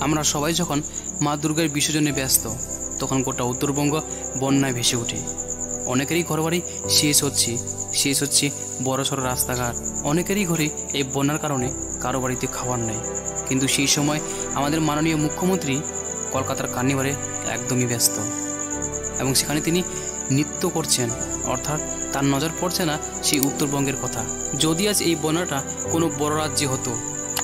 আমরা সবাই যখন মা দুর্গার বিসর্জনে ব্যস্ত, তখন গোটা উত্তরবঙ্গ বন্যায় ভেসে ওঠে। অনেকেরই ঘরবাড়ি শেষ হচ্ছে বড়সড় রাস্তাঘাট। অনেকেরই ঘরে এই বন্যার কারণে কারো বাড়িতে খাবার নেই। কিন্তু সেই সময় আমাদের মাননীয় মুখ্যমন্ত্রী কলকাতার কার্নিভালে একদমই ব্যস্ত, এবং সেখানে তিনি নৃত্য করছেন, অর্থাৎ তার নজর পড়ছে না সেই উত্তরবঙ্গের কথা। যদি আজ এই বন্যাটা কোনো বড় রাজ্যে হতো,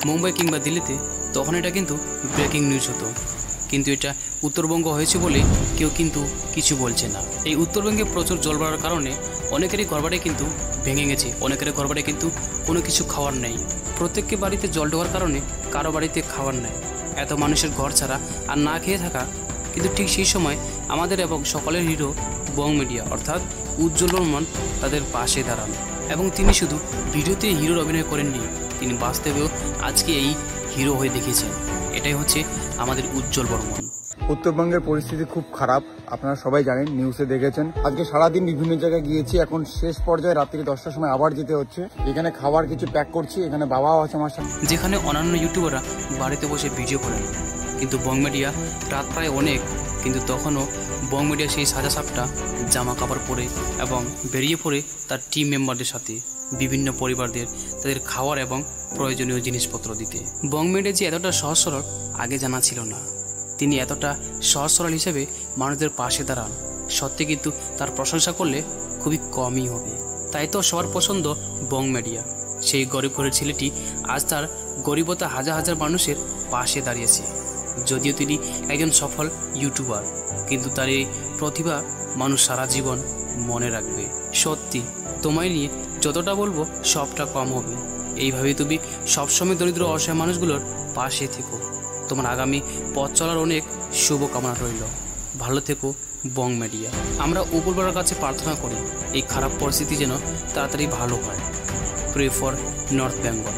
মুম্বাই কিংবা দিল্লিতে, তখন এটা কিন্তু ব্রেকিং নিউজ হতো। কিন্তু এটা উত্তরবঙ্গ হয়েছে বলে কেউ কিন্তু কিছু বলছে না। এই উত্তরবঙ্গে প্রচুর জল বাড়ার কারণে অনেকেরই ঘরবাড়ি কিন্তু ভেঙে গেছে, অনেকের ঘরবাড়ি কিন্তু কোনো কিছু খাওয়ার নেই। প্রত্যেককে বাড়িতে জল ঢোকার কারণে কারো বাড়িতে খাবার নেই। এত মানুষের ঘর ছাড়া আর না খেয়ে থাকা। কিন্তু ঠিক সেই সময় আমাদের এবং সকলের হিরো বং মিডিয়া অর্থাৎ উজ্জ্বল বর্মন তাদের পাশে দাঁড়ান। এবং তিনি শুধু ভিডিওতে হিরোর অভিনয় করেননি, তিনি বাস্তবেও আজকে এই হিরো হয়ে দেখিয়েছেন। এটাই হচ্ছে আমাদের উজ্জ্বল বর্মন। উত্তরবঙ্গের পরিস্থিতি খুব খারাপ, আপনারা সবাই জানেন, নিউজে দেখেছেন। আজকে সারাদিন বিভিন্ন জায়গায় গিয়েছি, এখন শেষ পর্যায়ে রাত্রি 10টার সময় আবার যেতে হচ্ছে। এখানে খাবার কিছু প্যাক করছি, এখানে বাবাও আছে আমার সাথে। যেখানে অন্যান্য ইউটিউবাররা বাড়িতে বসে ভিডিও করেন, কিন্তু বং মিডিয়া রাত প্রায় অনেক, কিন্তু তখনও বং মিডিয়া সেই সাজা সাপটা জামা কাপড় পরে এবং বেরিয়ে পড়ে তার টিম মেম্বারদের সাথে বিভিন্ন পরিবারদের তাদের খাওয়ার এবং প্রয়োজনীয় জিনিসপত্র দিতে। বং মিডিয়া যে এতটা সহজ সরল আগে জানা ছিল না। তিনি এতটা সহজ সরল হিসেবে মানুষদের পাশে দাঁড়ান, সত্যি কিন্তু তার প্রশংসা করলে খুবই কমই হবে। তাই তো সবার পছন্দ বং মিডিয়া। সেই গরিব ঘরের ছেলেটি আজ তার গরিবতা হাজার হাজার মানুষের পাশে দাঁড়িয়েছে। যদিও তিনি একজন সফল ইউটিউবার, কিন্তু তার এই প্রতিভা মানুষ সারা জীবন মনে রাখবে। সত্যি তোমায় নিয়ে যতটা বলবো সবটা কম হবে। এইভাবেই তুমি সবসময় দরিদ্র অসহায় মানুষগুলোর পাশে থেকো। তোমার আগামী পথ চলার অনেক শুভকামনা রইল। ভালো থেকো বং মিডিয়া। আমরা উপরওয়ালার কাছে প্রার্থনা করি এই খারাপ পরিস্থিতি যেন তাড়াতাড়ি ভালো হয়। Pray for North Bengal.